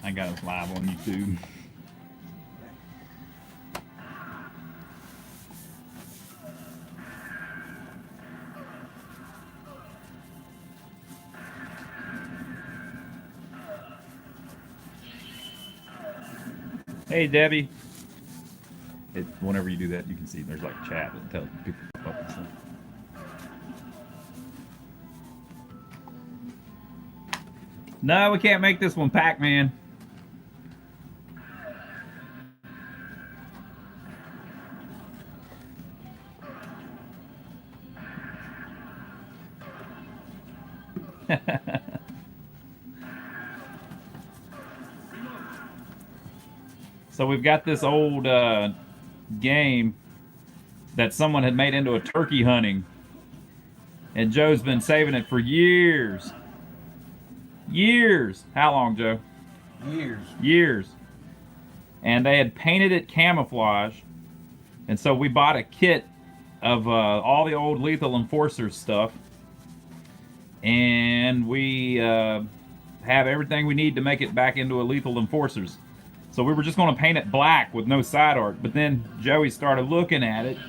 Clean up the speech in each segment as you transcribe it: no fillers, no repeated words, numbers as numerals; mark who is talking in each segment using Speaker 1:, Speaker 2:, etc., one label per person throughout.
Speaker 1: I got us live on YouTube. Hey, Debbie. Whenever you do that, you can see there's like chat that tells people to pop up and stuff. No, we can't make this one Pac-Man. So we've got this old game that someone had made into a turkey hunting, and Joe's been saving it for years. Years. How long, Joe?
Speaker 2: Years.
Speaker 1: Years. And they had painted it camouflage, and so we bought a kit of all the old Lethal Enforcers stuff, and we have everything we need to make it back into a Lethal Enforcers. So we were just going to paint it black with no side art, but then Joey started looking at it,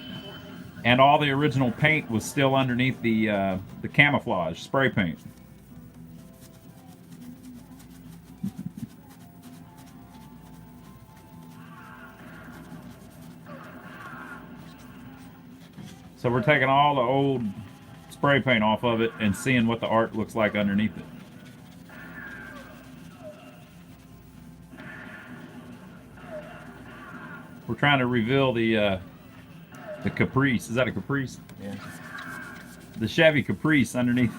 Speaker 1: and all the original paint was still underneath the camouflage spray paint. So we're taking all the old spray paint off of it and seeing what the art looks like underneath it. We're trying to reveal the Caprice. Is that a Caprice?
Speaker 2: Yeah.
Speaker 1: The Chevy Caprice underneath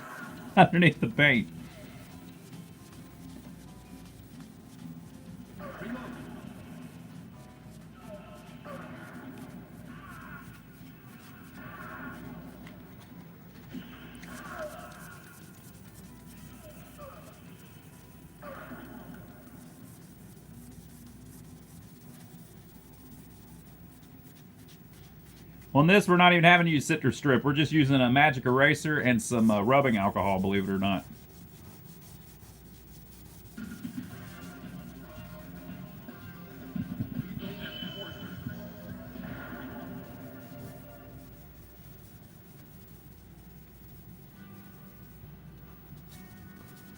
Speaker 1: the paint. On this, we're not even having to use citrus strip. We're just using a magic eraser and some rubbing alcohol, believe it or not.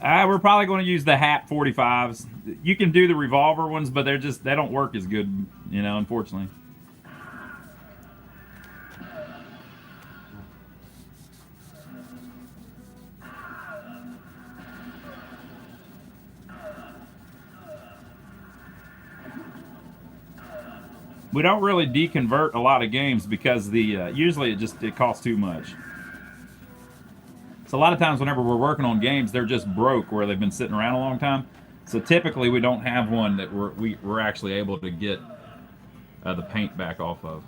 Speaker 1: We're probably going to use the hat 45s. You can do the revolver ones, but they don't work as good, unfortunately. We don't really deconvert a lot of games because usually it costs too much. So a lot of times whenever we're working on games, they're just broke where they've been sitting around a long time. So typically we don't have one that we're actually able to get the paint back off of.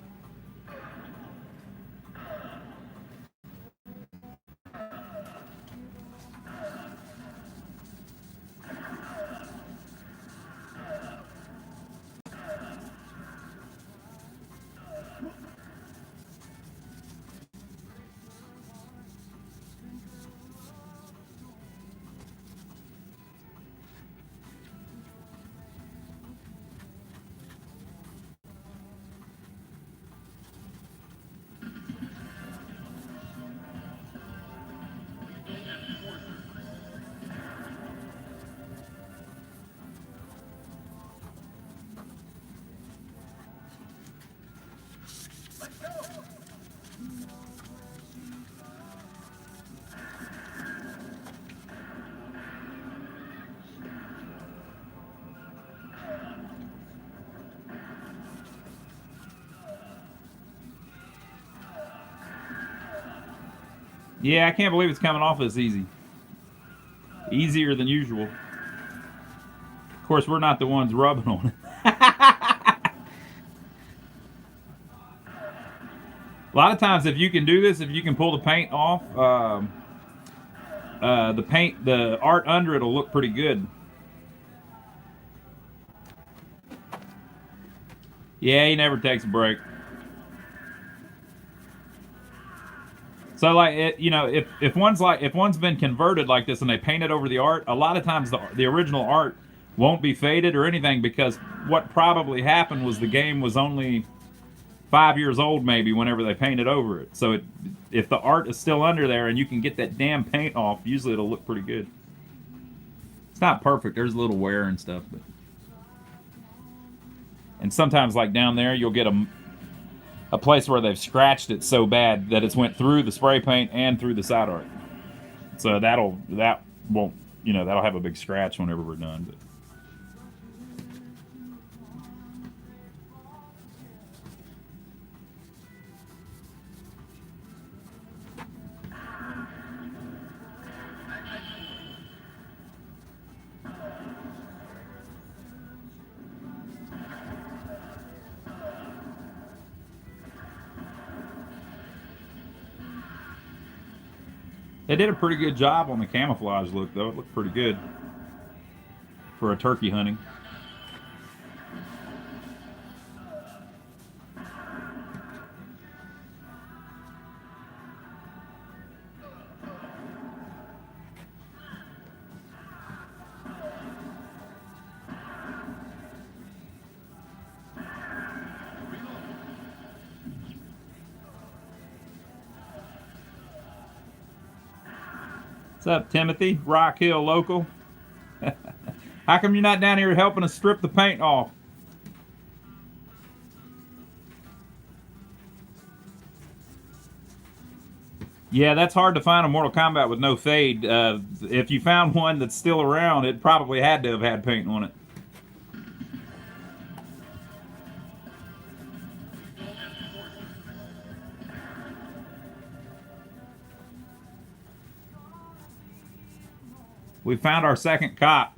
Speaker 1: Yeah, I can't believe it's coming off this easy. Easier than usual. Of course, we're not the ones rubbing on it. A lot of times, if you can do this, if you can pull the paint off, the art under it will look pretty good. Yeah, he never takes a break. So if one's been converted like this and they painted over the art, a lot of times the original art won't be faded or anything, because what probably happened was the game was only 5 years old maybe whenever they painted over it. So if the art is still under there and you can get that damn paint off, usually it'll look pretty good. It's not perfect. There's a little wear and stuff, but and sometimes like down there you'll get a place where they've scratched it so bad that it's went through the spray paint and through the side art. So that won't, that'll have a big scratch whenever we're done. But they did a pretty good job on the camouflage look, though. It looked pretty good for a turkey hunting. What's up, Timothy? Rock Hill local. How come you're not down here helping us strip the paint off? Yeah, that's hard to find a Mortal Kombat with no fade. If you found one that's still around, it probably had to have had paint on it. We found our second cop.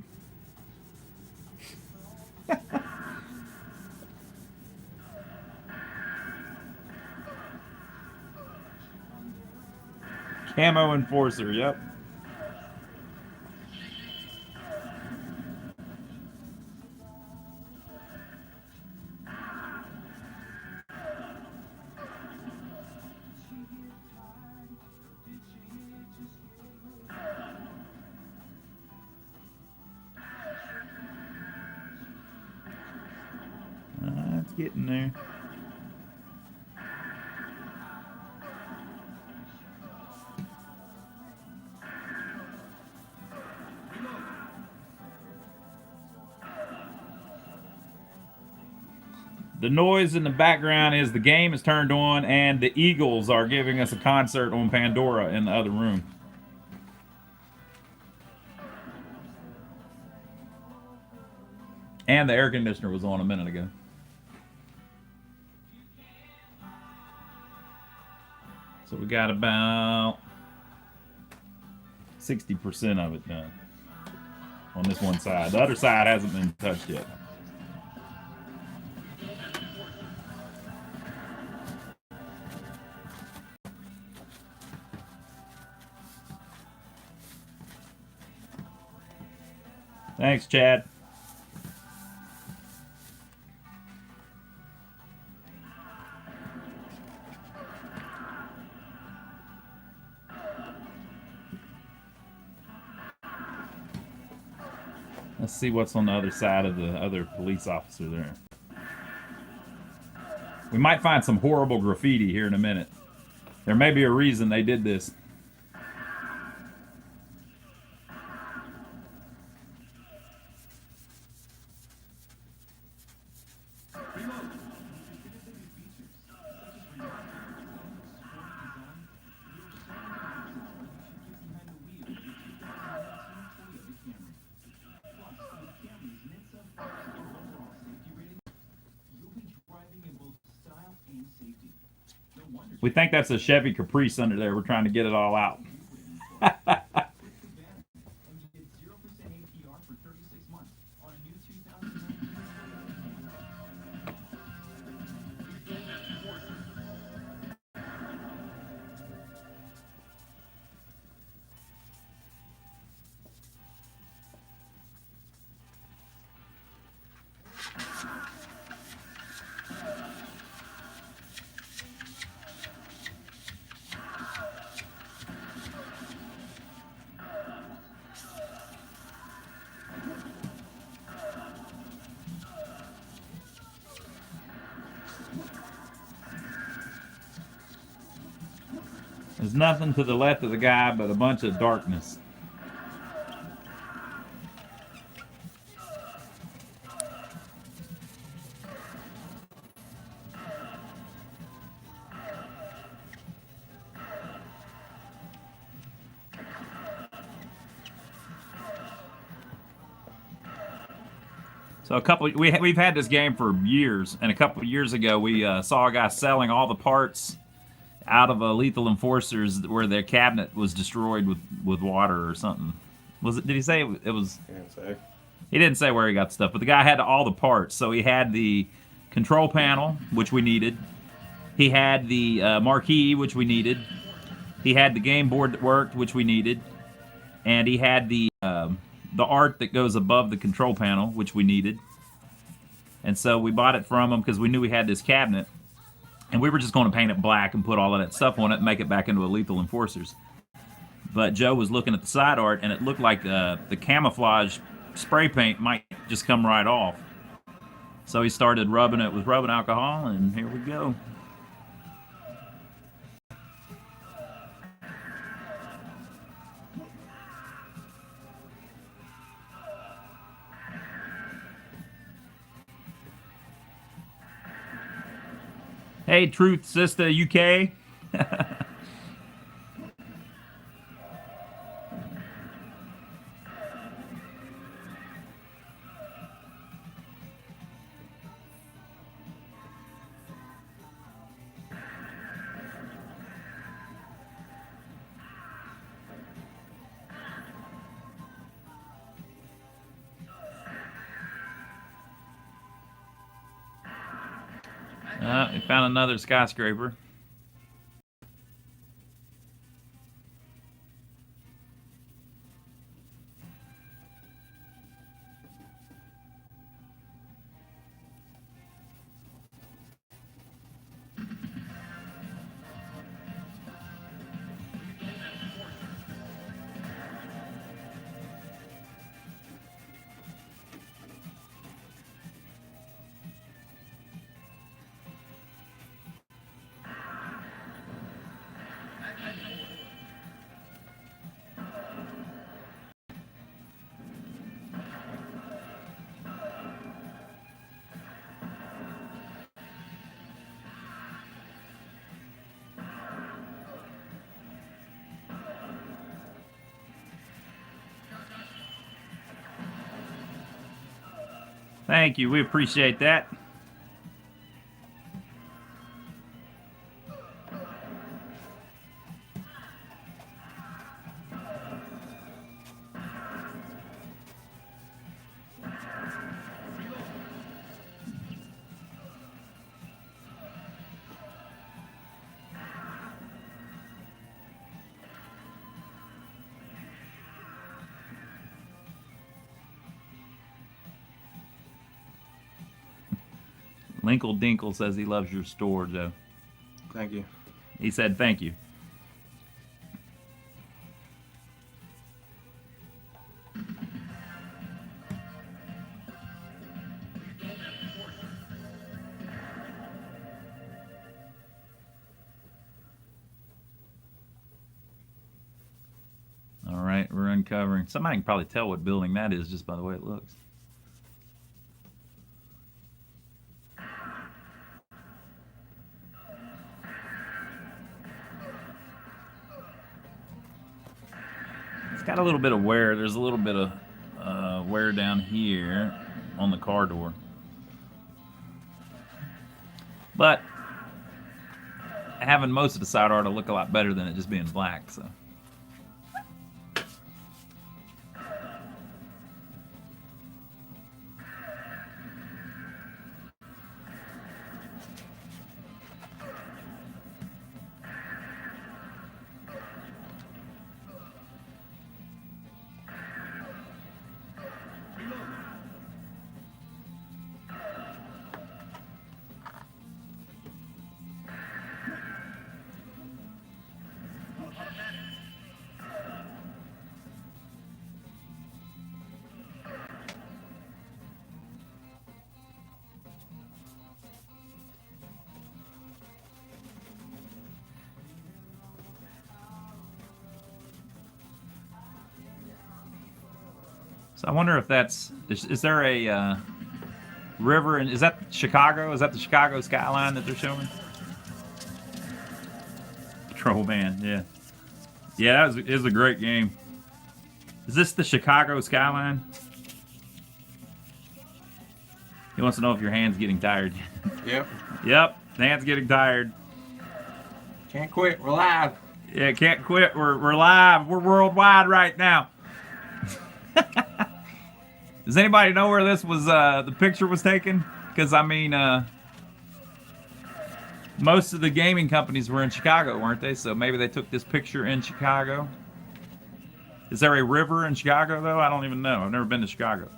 Speaker 1: Camo enforcer, yep. It's getting there. The noise in the background is the game is turned on and the Eagles are giving us a concert on Pandora in the other room. And the air conditioner was on a minute ago. So we got about 60% of it done on this one side. The other side hasn't been touched yet. Thanks, Chad. Let's see what's on the other side of the other police officer there. We might find some horrible graffiti here in a minute. There may be a reason they did this. We think that's a Chevy Caprice under there. We're trying to get it all out. There's nothing to the left of the guy but a bunch of darkness. So we've had this game for years, and a couple of years ago we saw a guy selling all the parts out of a Lethal Enforcers where their cabinet was destroyed with water or something. Was it? Did he say it was?
Speaker 2: He didn't say.
Speaker 1: He didn't say where he got the stuff, but the guy had all the parts. So he had the control panel, which we needed. He had the marquee, which we needed. He had the game board that worked, which we needed, and he had the art that goes above the control panel, which we needed. And so we bought it from him because we knew we had this cabinet, and we were just going to paint it black and put all of that stuff on it and make it back into a Lethal Enforcers. But Joe was looking at the side art, and it looked like the camouflage spray paint might just come right off. So he started rubbing it with rubbing alcohol, and here we go. Hey, Truth Sister UK. We found another skyscraper. Thank you. We appreciate that. Linkle Dinkle says he loves your store, Joe.
Speaker 2: Thank you.
Speaker 1: He said thank you. All right, we're uncovering. Somebody can probably tell what building that is just by the way it looks. Got a little bit of wear. There's a little bit of wear down here on the car door. But having most of the side art will look a lot better than it just being black, so. So I wonder if that's is there a river, and is that Chicago? Is that the Chicago skyline that they're showing? Patrol Band, yeah. Yeah, it was a great game. Is this the Chicago skyline? He wants to know if your hand's getting tired.
Speaker 2: Yep.
Speaker 1: Yep, the hand's getting tired.
Speaker 2: Can't quit. We're live.
Speaker 1: Yeah, can't quit. We're live. We're worldwide right now. Does anybody know where this was? The picture was taken? Because I mean, most of the gaming companies were in Chicago, weren't they? So maybe they took this picture in Chicago. Is there a river in Chicago though? I don't even know. I've never been to Chicago.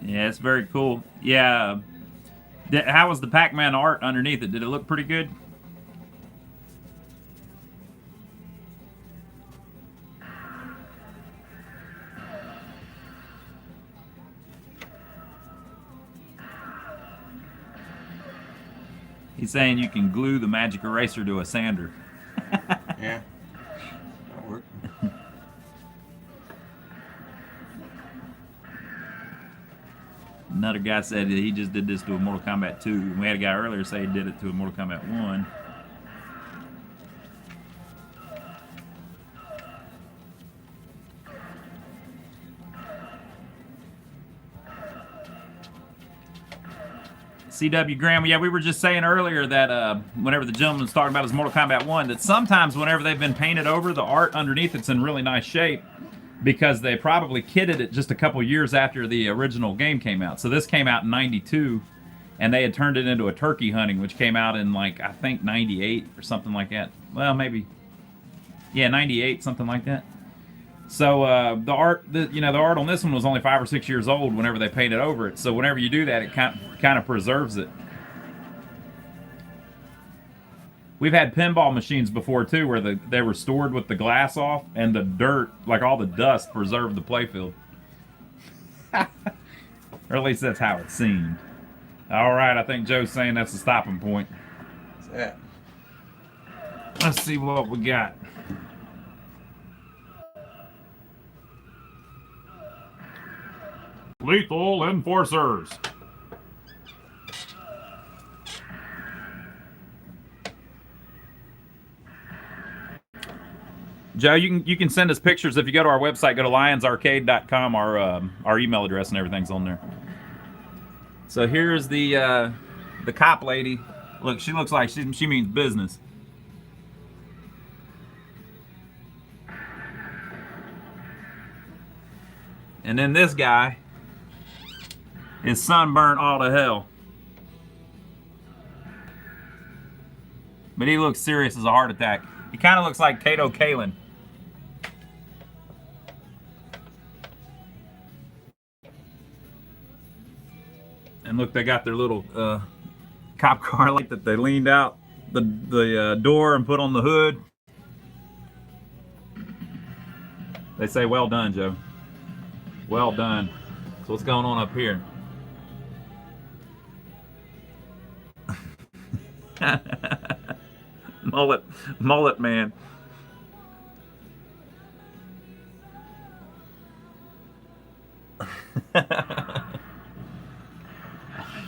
Speaker 1: Yeah, it's very cool. Yeah. How was the Pac-Man art underneath it? Did it look pretty good? He's saying you can glue the magic eraser to a sander.
Speaker 2: Yeah. That worked.
Speaker 1: Another guy said that he just did this to a Mortal Kombat 2. We had a guy earlier say he did it to a Mortal Kombat 1. CW Graham, yeah, we were just saying earlier that whenever the gentleman was talking about his Mortal Kombat 1, that sometimes whenever they've been painted over, the art underneath it's in really nice shape because they probably kitted it just a couple years after the original game came out. So this came out in 92, and they had turned it into a turkey hunting, which came out in, like, I think 98 or something like that. Well, maybe, yeah, 98, something like that. So the art on this one was only 5 or 6 years old whenever they painted over it. So whenever you do that, it kind of preserves it. We've had pinball machines before too, where they were stored with the glass off and the dirt, like all the dust, preserved the playfield. Or at least that's how it seemed. All right, I think Joe's saying that's the stopping point.
Speaker 2: What's that?
Speaker 1: Let's see what we got. Lethal Enforcers. Joe, you can send us pictures if you go to our website. Go to lionsarcade.com. Our email address and everything's on there. So here's the cop lady. Look, she looks like she means business. And then this guy is sunburnt all to hell. But he looks serious as a heart attack. He kind of looks like Kato Kalin. And look, they got their little cop car light that they leaned out the door and put on the hood. They say, well done, Joe. Well done. So what's going on up here? mullet man.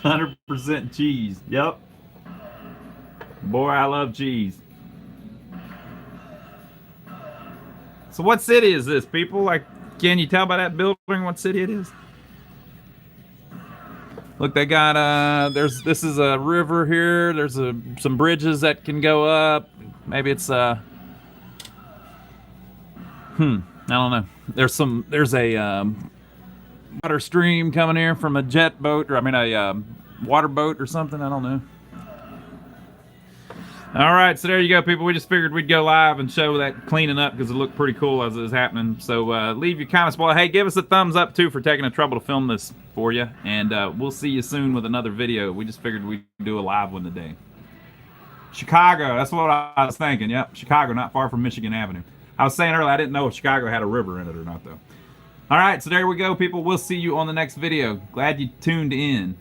Speaker 1: %, cheese. Yep. Boy, I love cheese. So what city is this, people? Like, can you tell by that building what city it is? Look, they got this is a river here. There's some bridges that can go up. Maybe it's I don't know. There's a water stream coming here from a jet boat, or I mean a water boat or something. I don't know. All right, so there you go, people. We just figured we'd go live and show that cleaning up because it looked pretty cool as it was happening. So leave your comments below. Hey, give us a thumbs up, too, for taking the trouble to film this for you. And we'll see you soon with another video. We just figured we'd do a live one today. Chicago, that's what I was thinking. Yep, Chicago, not far from Michigan Avenue. I was saying earlier, I didn't know if Chicago had a river in it or not, though. All right, so there we go, people. We'll see you on the next video. Glad you tuned in.